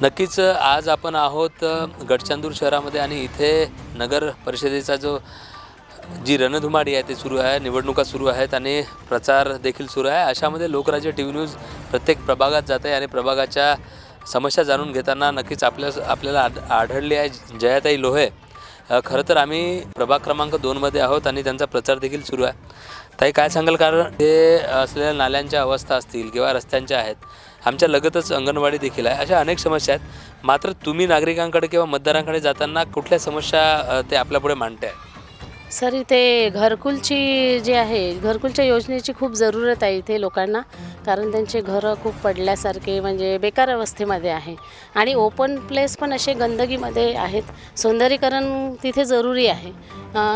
नक्कीच आज आपण आहोत गडचंद्र शहरामध्ये आणि इथे नगर परिषदेचा जी रणधुमाळी आहे ते सुरू आहे. निवडणुका सुरू आहेत आणि प्रचार देखील सुरू आहे. अशामध्ये लोकराज्य टीव्ही न्यूज प्रत्येक प्रभागात जाते आणि प्रभागाच्या समस्या जाणून घेताना नक्कीच आपल्याला आढळली आहे जयाताई लोहे. खरं तर आम्ही प्रभाग क्रमांक 2मध्ये आहोत आणि त्यांचा प्रचार देखील सुरू आहे. ताई, काय सांगाल? कारण ते असलेल्या नाल्यांच्या अवस्था असतील किंवा रस्त्यांच्या आहेत, आमच्या लगतच अंगणवाडी देखील आहे, अशा अनेक समस्या आहेत. मात्र तुम्ही नागरिकांकडे किंवा मतदारांकडे जाताना कुठल्या समस्या ते आपल्यापुढे मांडते आहे? सर, इथे घरकुलची जी आहे, घरकुलच्या योजनेची खूप जरूरत आहे इथे लोकांना. कारण त्यांचे घरं खूप पडल्यासारखे म्हणजे बेकार अवस्थेमध्ये आहे आणि ओपन प्लेस पण असे गंदगीमध्ये आहेत. सौंदर्यीकरण तिथे जरुरी आहे.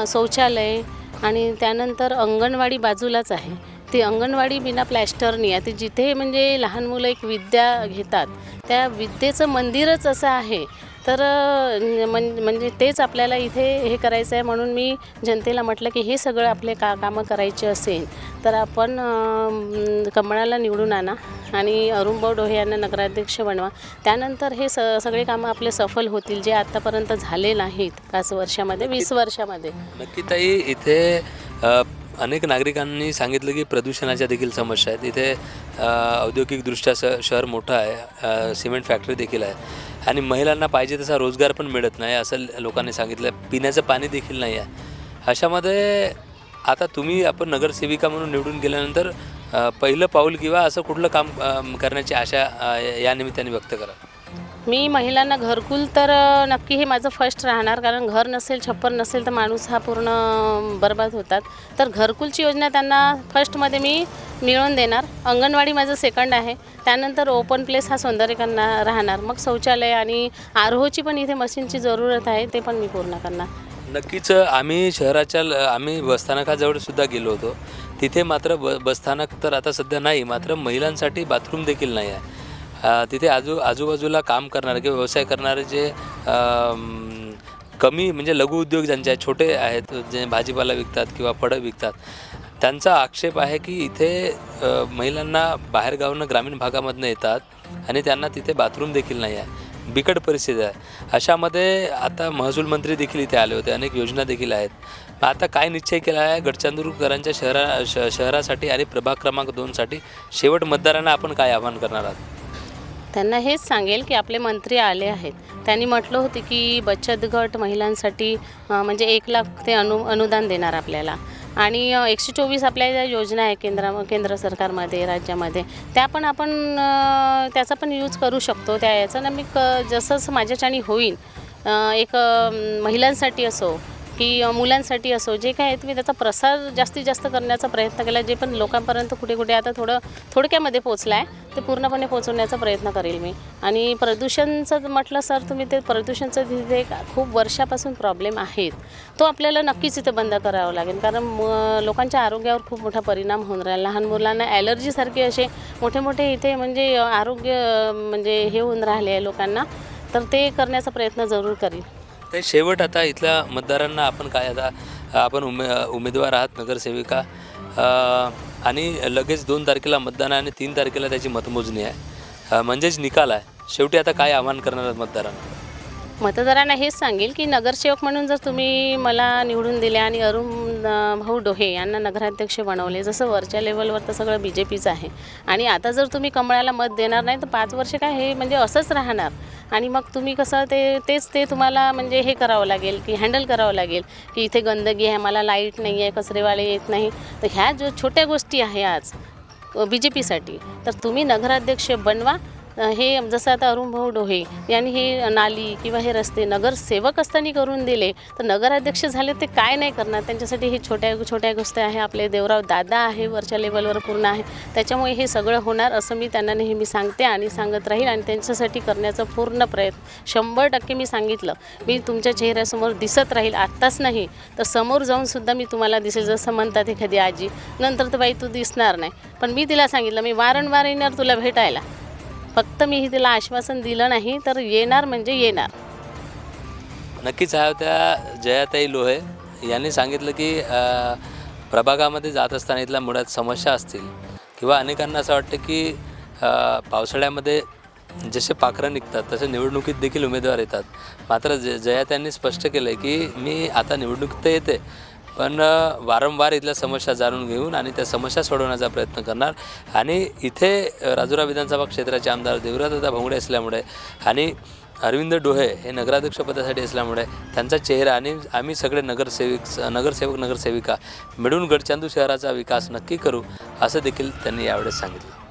शौचालय आणि त्यानंतर अंगणवाडी बाजूलाच आहे. ती अंगणवाडी बिना प्लॅस्टरनी आहे. ती जिथे म्हणजे लहान मुलं एक विद्या घेतात, त्या विद्येचं मंदिरच असं आहे. तर म्हणजे तेच आपल्याला इथे हे करायचं आहे. म्हणून मी जनतेला म्हटलं की हे सगळं आपले कामं करायचे असेल तर आपण कमळाला निवडून आणा आणि अरुणभाऊ डोहे यांना नगराध्यक्ष बनवा. त्यानंतर हे सगळे कामं आपले सफल होतील, जे आत्तापर्यंत झाले नाहीत 5 वर्षामध्ये 20 वर्षामध्ये. नक्की ताई, इथे अनेक नागरिकांनी सांगितलं की प्रदूषणाच्या देखील समस्या आहेत. इथे औद्योगिकदृष्ट्या शहर मोठं आहे, सिमेंट फॅक्टरी देखील आहे आणि महिलांना पाहिजे तसा रोजगार पण मिळत नाही असं लोकांनी सांगितलं. पिण्याचं पाणी देखील नाही आहे. अशामध्ये आता आपण नगरसेविका म्हणून निवडून गेल्यानंतर पहिलं पाऊल किंवा असं कुठलं काम करण्याची आशा या निमित्ताने व्यक्त करा? मी महिलांना घरकुल तर नक्की हे माझं फर्स्ट राहणार. कारण घर नसेल, छप्पर नसेल तर माणूस हा पूर्ण बरबाद होतात. तर घरकुलची योजना त्यांना फर्स्टमध्ये मी मिळवून देणार. अंगणवाडी माझं सेकंड आहे. त्यानंतर ओपन प्लेस हा सौंदर्यीकरण राहणार. मग शौचालय आणि आरोची पण इथे मशीनची जरूरत आहे, ते पण मी पूर्ण करणार. नक्कीच आम्ही आम्ही बसस्थानकाजवळ सुद्धा गेलो होतो. तिथे मात्र बसस्थानक तर आता सध्या नाही, मात्र महिलांसाठी बाथरूम देखील नाही आहे. तिथे आजूबाजूला काम करणारे किंवा व्यवसाय करणारे जे कमी म्हणजे लघु उद्योग ज्यांचे आहेत, छोटे आहेत, जे भाजीपाला विकतात किंवा फळं विकतात, त्यांचा आक्षेप आहे की इथे महिलांना बाहेरगावानं ग्रामीण भागामधनं येतात आणि त्यांना तिथे बाथरूम देखील नाही आहे. बिकट परिस्थिती आहे. अशामध्ये आता महसूल मंत्री देखील इथे आले होते. अनेक योजना देखील आहेत. आता काय निश्चय केला आहे गडचंद्रकरांच्या शहरासाठी आणि प्रभाग क्रमांक 2साठी शेवट मतदारांना आपण काय आवाहन करणार आहात? त्यांना हेच सांगेल की आपले मंत्री आले आहेत. त्यांनी म्हटलं होते की बचत गट महिलांसाठी म्हणजे 1 लाख ते अनुदान देणार आपल्याला आणि 124 आपल्या ज्या योजना आहे केंद्र सरकारमध्ये, राज्यामध्ये, त्या पण आपण त्याचा पण यूज करू शकतो. याचं ना मी जसं माझ्याच्याने होईल, एक महिलांसाठी असो की मुलांसाठी असो, जे काय आहे तुम्ही त्याचा प्रसार जास्तीत जास्त करण्याचा प्रयत्न केला. जे पण लोकांपर्यंत कुठे कुठे आता थोडक्यामध्ये पोचला आहे, ते पूर्णपणे पोचवण्याचा प्रयत्न करेल मी. आणि प्रदूषणचं म्हटलं सर, तुम्ही ते प्रदूषणचं तिथे खूप वर्षापासून प्रॉब्लेम आहेत, तो आपल्याला नक्कीच इथे बंद करावा लागेल. कारण लोकांच्या आरोग्यावर खूप मोठा परिणाम होऊन राहिला. लहान मुलांना ॲलर्जीसारखे असे मोठे इथे म्हणजे आरोग्य म्हणजे हे होऊन राहिले आहे लोकांना. तर ते करण्याचा प्रयत्न जरूर करील. ते शेवट आता इथल्या मतदारांना आपण काय, आता आपण उमेदवार आहात, नगरसेविका, आणि लगेच 2 तारखेला मतदान आहे आणि 3 तारखेला त्याची मतमोजणी आहे, म्हणजेच निकाल आहे. शेवटी आता काय आवाहन करणार आहात मतदारांना? मतदारांना हेच सांगेल की नगरसेवक म्हणून जर तुम्ही मला निवडून दिले आणि भाऊ डोहे यांना नगराध्यक्ष बनवले, जसं वरच्या लेवलवर तर सगळं BJPचं आहे, आणि आता जर तुम्ही कमळाला मत देणार नाही तर 5 वर्ष काय हे म्हणजे असंच राहणार. आणि मग तुम्ही कसं तेच तुम्हाला म्हणजे हे करावं लागेल की हँडल करावं लागेल की इथे गंदगी आहे, मला लाईट नाही आहे, कचरेवाले येत नाही. तर ह्या जो छोट्या गोष्टी आहे आज BJPसाठी, तर तुम्ही नगराध्यक्ष बनवा. हे जसं आता अरुणभाऊ डोहे यांनी हे नाली किंवा हे रस्ते नगरसेवक असताना करून दिले, तर नगराध्यक्ष झाले ते काय नाही करणार. त्यांच्यासाठी हे छोट्या गोष्टी आहे. आपले देवराव दादा आहे, वरच्या लेवलवर पूर्ण आहे, त्याच्यामुळे हे सगळं होणार असं मी त्यांना नेहमी सांगते आणि सांगत राहील. आणि त्यांच्यासाठी करण्याचा पूर्ण प्रयत्न 100% मी सांगितलं. मी तुमच्या चेहऱ्यासमोर दिसत राहील, आत्ताच नाही तर समोर जाऊनसुद्धा मी तुम्हाला दिसेल. जसं म्हणतात एखादी आजी, नंतर तर बाई तू दिसणार नाही, पण मी तिला सांगितलं मी वारंवार येणार तुला भेटायला. फक्त मी तिला आश्वासन दिलं नाही, तर येणार म्हणजे येणार. नक्कीच ह्या होत्या जयाताई लोहे. यांनी सांगितलं की प्रभागामध्ये जात असताना इथल्या मुळात समस्या असतील किंवा अनेकांना असं वाटतं की पावसाळ्यामध्ये जसे पाखरं निघतात तसे निवडणुकीत देखील उमेदवार येतात. मात्र जया त्यांनी स्पष्ट केलं आहे की मी आता निवडणुकीत तर येते, पण वारंवार इथल्या समस्या जाणून घेऊन आणि त्या समस्या सोडवण्याचा प्रयत्न करणार. आणि इथे राजुरा विधानसभा क्षेत्राचे आमदार देवराजदादा भोंगडे असल्यामुळे आणि अरविंद डोहे हे नगराध्यक्षपदासाठी असल्यामुळे त्यांचा चेहरा आणि आम्ही सगळे नगरसेवक नगरसेविका मिळून गडचांदूर शहराचा विकास नक्की करू, असं देखील त्यांनी यावेळेस सांगितलं.